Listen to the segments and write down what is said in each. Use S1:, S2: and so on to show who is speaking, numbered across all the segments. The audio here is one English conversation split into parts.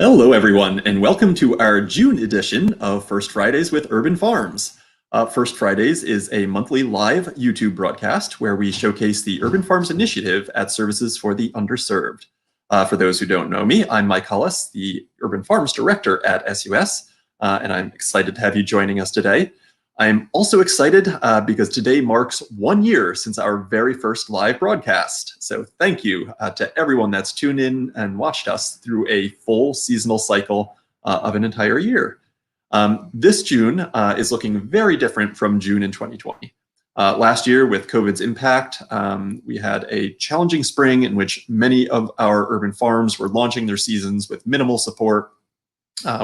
S1: Hello, everyone, and welcome to our June edition of First Fridays with Urban Farms. First Fridays is a monthly live YouTube broadcast where we showcase the Urban Farms initiative at Services for the Underserved. For those who don't know me, I'm Mike Hollis, the Urban Farms Director at SUS, and I'm excited to have you joining us today. I'm also excited because today marks 1 year since our very first live broadcast. So thank you to everyone that's tuned in and watched us through a full seasonal cycle of an entire year. This June is looking very different from June in 2020. Last year, with COVID's impact, we had a challenging spring in which many of our urban farms were launching their seasons with minimal support.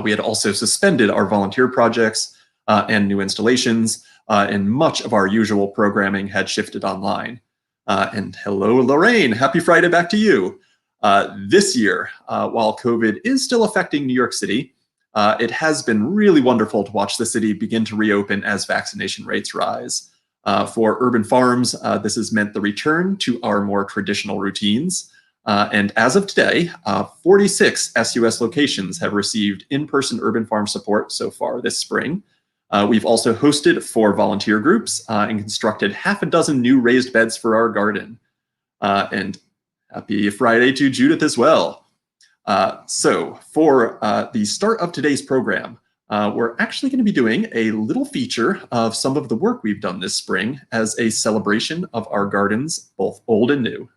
S1: We had also suspended our volunteer projects and new installations, and much of our usual programming had shifted online. And hello, Lorraine, happy Friday back to you. This year, while COVID is still affecting New York City, it has been really wonderful to watch the city begin to reopen as vaccination rates rise. For urban farms, this has meant the return to our more traditional routines. And as of today, 46 SUS locations have received in-person urban farm support so far this spring. We've also hosted 4 volunteer groups and constructed half a dozen new raised beds for our garden. And happy Friday to Judith as well. So for the start of today's program, we're actually going to be doing a little feature of some of the work we've done this spring as a celebration of our gardens, both old and new.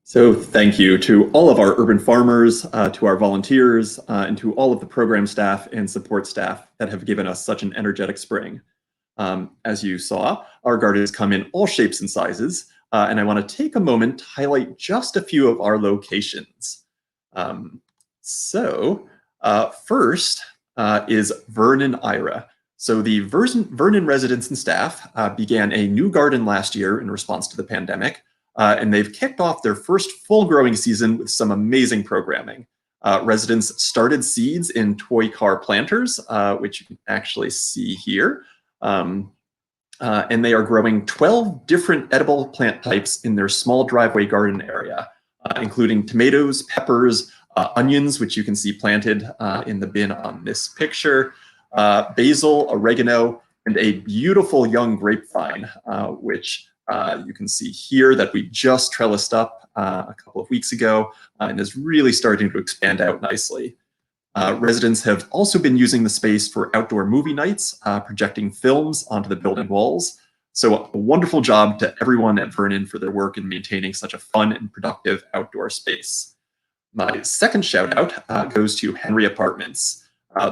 S1: So thank you to all of our urban farmers, to our volunteers, and to all of the program staff and support staff that have given us such an energetic spring. As you saw, our gardens come in all shapes and sizes, and I want to take a moment to highlight just a few of our locations. First is Vernon Ira. So the Vernon residents and staff began a new garden last year in response to the pandemic, and they've kicked off their first full growing season with some amazing programming. Residents started seeds in toy car planters, which you can actually see here. And they are growing 12 different edible plant types in their small driveway garden area, including tomatoes, peppers, onions, which you can see planted in the bin on this picture, basil, oregano, and a beautiful young grapevine, which you can see here that we just trellised up a couple of weeks ago and is really starting to expand out nicely. Residents have also been using the space for outdoor movie nights, projecting films onto the building walls. So a wonderful job to everyone at Vernon for their work in maintaining such a fun and productive outdoor space. My second shout out goes to Henry Apartments.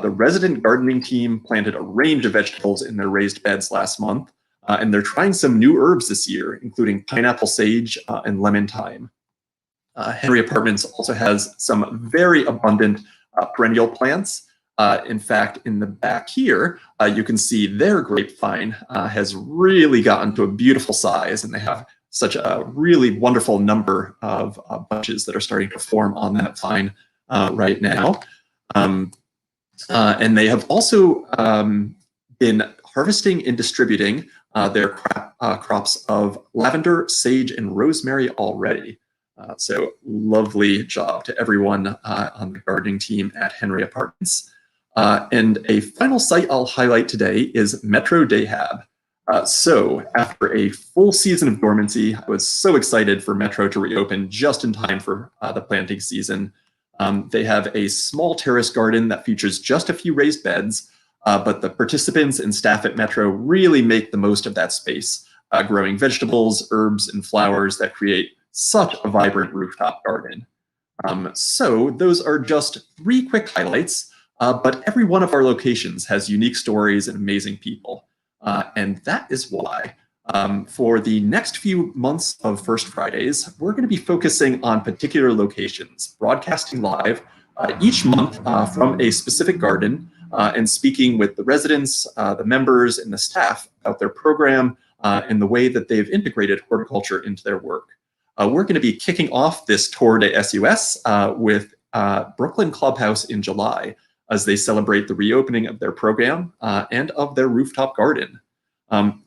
S1: The resident gardening team planted a range of vegetables in their raised beds last month, and they're trying some new herbs this year, including pineapple sage and lemon thyme. Henry Apartments also has some very abundant perennial plants. In fact, in the back here, you can see their grapevine has really gotten to a beautiful size, and they have such a really wonderful number of bunches that are starting to form on that vine right now. And they have also been harvesting and distributing their crops of lavender, sage, and rosemary already. So lovely job to everyone on the gardening team at Henry Apartments. And a final site I'll highlight today is Metro Dayhab. So after a full season of dormancy, I was so excited for Metro to reopen just in time for the planting season. They have a small terrace garden that features just a few raised beds, but the participants and staff at Metro really make the most of that space, growing vegetables, herbs, and flowers that create such a vibrant rooftop garden. So those are just 3 quick highlights, but every one of our locations has unique stories and amazing people. And that is why for the next few months of First Fridays, we're going to be focusing on particular locations, broadcasting live each month from a specific garden and speaking with the residents, the members, and the staff about their program and the way that they've integrated horticulture into their work. We're going to be kicking off this Tour de SUS with Brooklyn Clubhouse in July as they celebrate the reopening of their program and of their rooftop garden.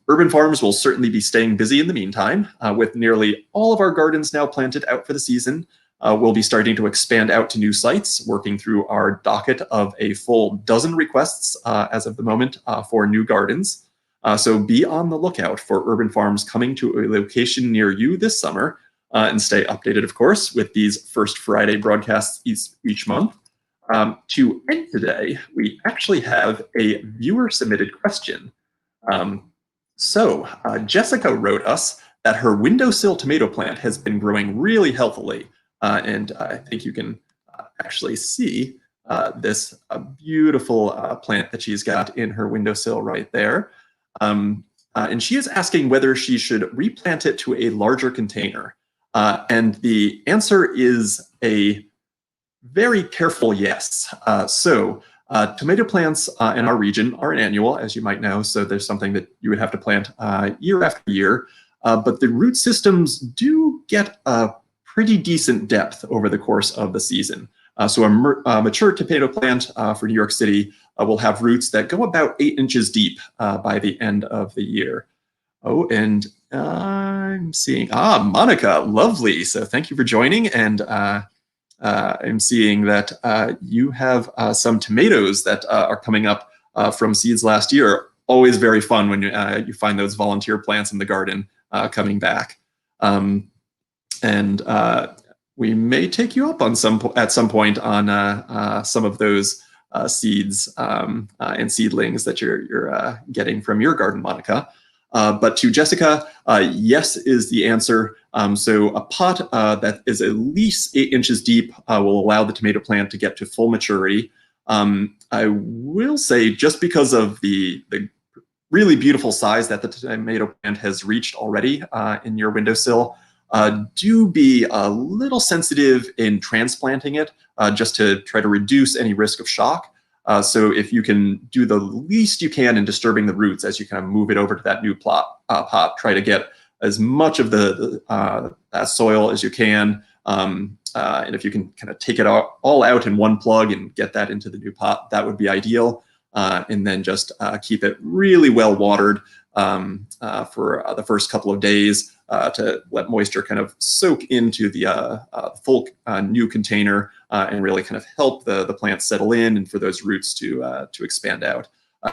S1: Urban Farms will certainly be staying busy in the meantime. With nearly all of our gardens now planted out for the season, we'll be starting to expand out to new sites, working through our docket of a full dozen requests as of the moment for new gardens. So be on the lookout for Urban Farms coming to a location near you this summer, and stay updated, of course, with these First Friday broadcasts each month. To end today, we actually have a viewer-submitted question. Jessica wrote us that her windowsill tomato plant has been growing really healthily, and I think you can actually see this beautiful plant that she's got in her windowsill right there. And she is asking whether she should replant it to a larger container. And the answer is a very careful yes. Tomato plants in our region are an annual, as you might know, so there's something that you would have to plant year after year. But the root systems do get a pretty decent depth over the course of the season. So a mature tomato plant for New York City will have roots that go about 8 inches deep by the end of the year. Oh, and I'm seeing, Monica, lovely. So thank you for joining. And I'm seeing that you have some tomatoes that are coming up from seeds last year. Always very fun when you find those volunteer plants in the garden coming back. We may take you up on at some point on some of those seeds and seedlings that you're getting from your garden, Monica. But to Jessica, yes is the answer. So a pot that is at least 8 inches deep will allow the tomato plant to get to full maturity. I will say, just because of the really beautiful size that the tomato plant has reached already in your windowsill, do be a little sensitive in transplanting it just to try to reduce any risk of shock. So if you can do the least you can in disturbing the roots as you kind of move it over to that new pot, try to get as much of that soil as you can. And if you can kind of take it all out in one plug and get that into the new pot, that would be ideal. And then just keep it really well watered for the first couple of days to let moisture kind of soak into the full new container and really kind of help the plant settle in and for those roots to expand out.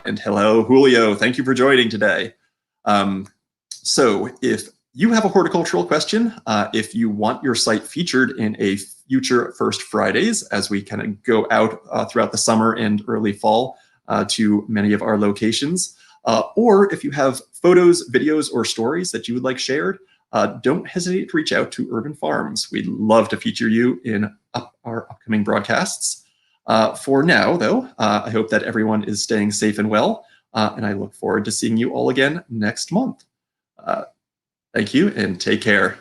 S1: And hello, Julio, thank you for joining today. So if you have a horticultural question, if you want your site featured in a future First Fridays as we kind of go out throughout the summer and early fall to many of our locations, or if you have photos, videos, or stories that you would like shared, don't hesitate to reach out to Urban Farms. We'd love to feature you in our upcoming broadcasts. For now, though, I hope that everyone is staying safe and well, and I look forward to seeing you all again next month. Thank you and take care.